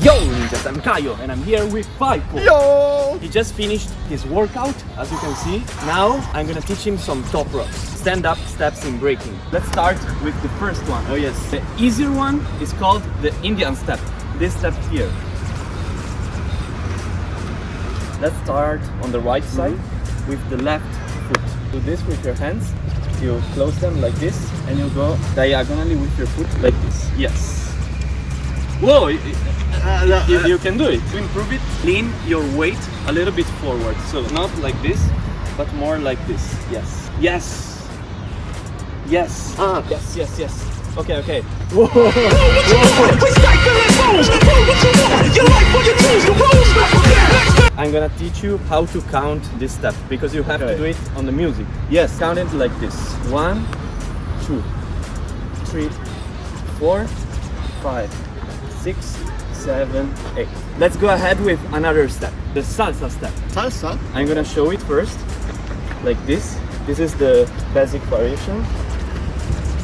Yo ninjas, I'm Kaio and I'm here with Paipo. Yo! He just finished his workout, as you can see. Now I'm gonna teach him some Toprocks, stand-up steps in breaking. Let's start with the first one. Oh yes. The easier one is called the Indian step. This step here. Let's start on the right side with the left foot. Do this with your hands. You close them like this and you go diagonally with your foot like this. Yes. Whoa! You can do it. To improve it, lean your weight a little bit forward. So not like this, but more like this. Yes. Yes. Yes. Yes, yes, yes. Okay, okay. Whoa. I'm gonna teach you how to count this step because you have to do it on the music. Yes, count it like this. 1, 2, 3, 4, 5, 6, 7, 8. Let's go ahead with another step, the salsa step. Salsa? I'm gonna show it first, like this. This is the basic variation.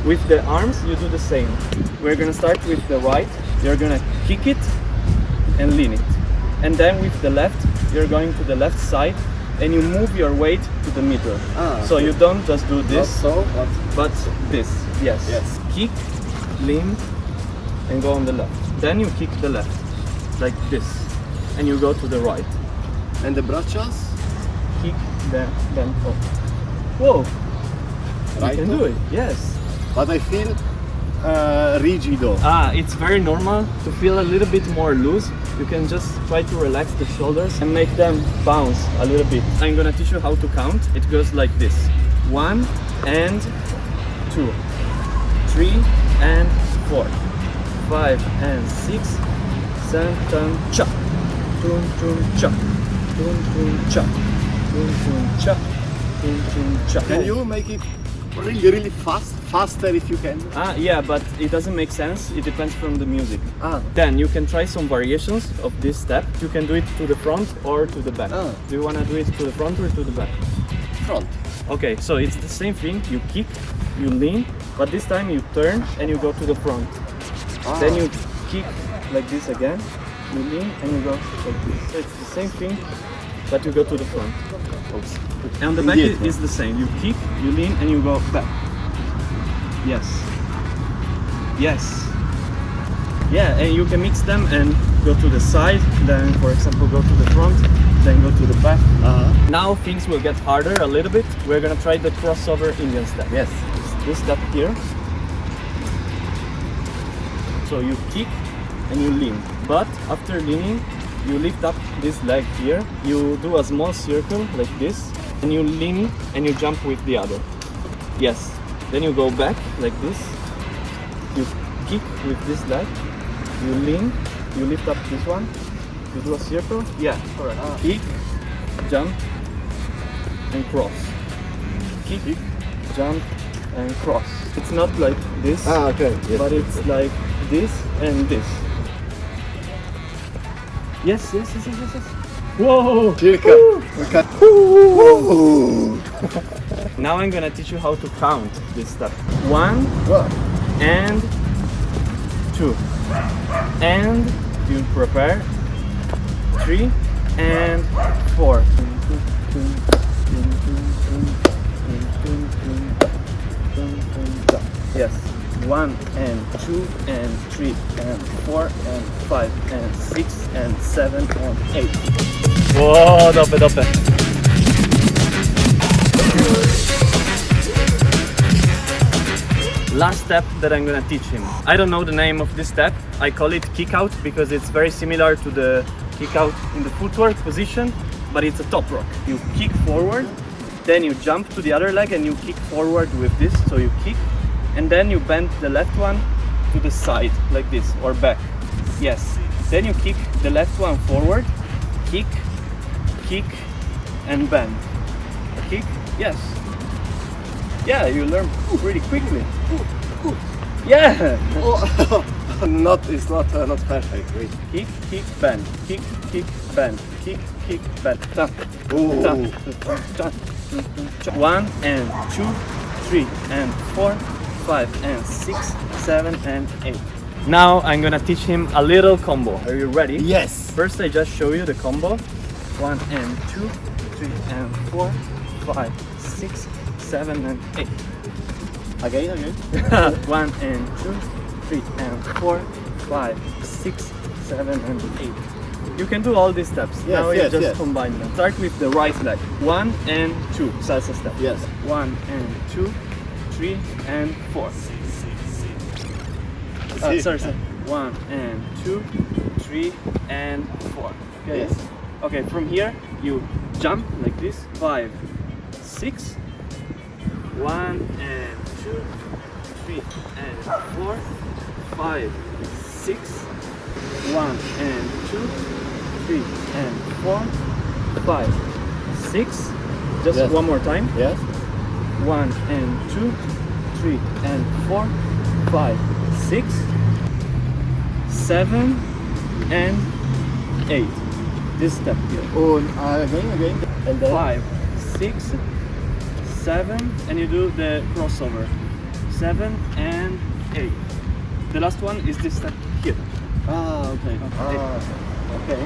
With the arms, you do the same. We're gonna start with the right. You're gonna kick it and lean it. And then with the left, you're going to the left side and you move your weight to the middle. So you don't just do this, but this. Yes. Yes. Kick, lean, and go on the left. Then you kick the left, like this, and you go to the right. And the brachas? Kick, then up. Whoa! Right, you can do it, yes. But I feel rigido. It's very normal to feel a little bit more loose. You can just try to relax the shoulders and make them bounce a little bit. I'm gonna teach you how to count. It goes like this. 1 and 2, 3 and 4, 5 and 6, 7, cha, tun tun cha, tun tun cha, tun tun cha, tun tun cha. Can you make it really faster if you can? Yeah, but it doesn't make sense. It depends from the music. Then you can try some variations of this step. You can do it to the front or to the back. Do you want to do it to the front or to the back? Front. Okay, so it's the same thing. You kick, you lean, but this time you turn and you go to the front. Then you kick like this again, you lean and you go like this. So it's the same thing, but you go to the front. And the back is the same. You kick, you lean and you go back. Yes. Yes. Yeah, and you can mix them and go to the side, then for example go to the front, then go to the back. Now things will get harder a little bit. We're gonna try the crossover Indian step. Yes. This step here. So you kick and you lean, but after leaning you lift up this leg here, you do a small circle like this and you lean and you jump with the other. Yes. Then you go back like this, you kick with this leg, you lean, you lift up this one, you do a circle, yeah, correct. Kick, jump and cross. Kick, jump and cross. It's not like this, Okay. Yes. but it's like this and this. Yes, yes, yes, yes, yes, yes. Whoa! Circa. Now I'm gonna teach you how to count this step. 1 and 2 and you prepare 3 and 4. Yes. 1 and 2 and 3 and 4 and 5 and 6 and 7 and 8. Whoa, dope. Last step that I'm gonna teach him. I don't know the name of this step. I call it kick out because it's very similar to the kick out in the footwork position, but it's a Toprock. You kick forward, then you jump to the other leg and you kick forward with this. So you kick and then you bend the left one to the side like this or back. Yes. Then you kick the left one forward, kick, and bend. Kick, yes. Yeah, you learn pretty quickly. Yeah. It's not perfect. Wait. Kick, bend. Kick, bend. Kick, bend. Tap. 1 and 2, 3 and 4, 5 and 6, 7 and 8. Now I'm gonna teach him a little combo. Are you ready? Yes. First I just show you the combo. 1 and 2, 3 and 4, 5, 6, 7 and 8. Again. 1 and 2, 3 and 4, 5, 6, 7 and 8. You can do all these steps. Yes, now you yes, just yes. combine them. Start with the right leg. 1 and 2, salsa step. Yes. 1 and 2, 3 and 4. See? Sorry. 1 and 2, 3 and 4. Okay. Yes. Okay, from here you jump like this. 5, 6. 1 and 2, 3 and 4, 5, 6. 1 and 2, 3 and 4, 5, 6. Just Yes. one more time. Yes. 1 and 2, 3 and 4, 5, 6, 7 and 8. This step here. Again. And then 5, 6, 7, and you do the crossover. 7 and 8. The last one is this step here. okay. Okay.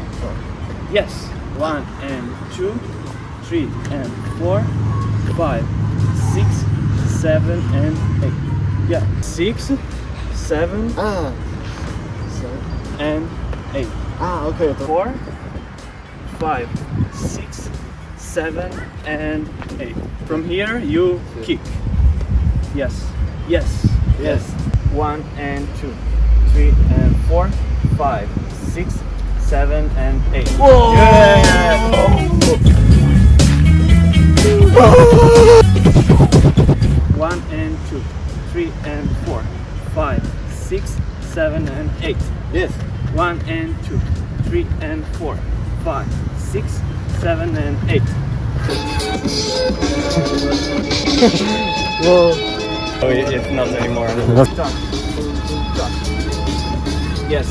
Yes. 1 and 2, 3 and 4, 5, 6, 7 and 8. Yeah. 6, 7 and 8. Okay. 4, 5, 6, 7 and 8. From here you kick. Yes. 1 and 2, 3 and 4, 5, 6, 7 and 8. Whoa! Yeah! 1 and 2, 3 and 4, 5, 6, 7 and 8. Yes. 1 and 2, 3 and 4, 5, 6, 7 and 8. Whoa. Oh, it's not anymore. Jump. Yes.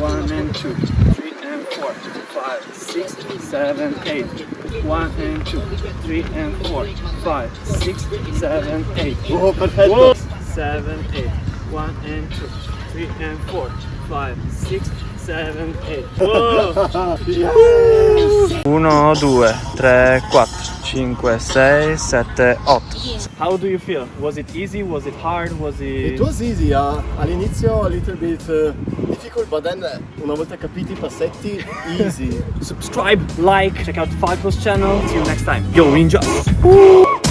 1 and 2, 3 and 4, 5, 6, 7, 8. 1 and 2, 3 and 4, 5, 6, 7, 8. Oh, perfetto. 7, 8. 1 and 2, 3 and 4, 5, 6, 7, 8. Whoa! Yes. 1, 2, 3, 4, 5, 6, 7, 8. How do you feel? Was it easy? Was it hard? Was it... It was easy. All'inizio a little bit difficult, but then una volta capiti i passetti, easy. Subscribe, like, check out Falco's channel. See you next time. Yo, ninjas!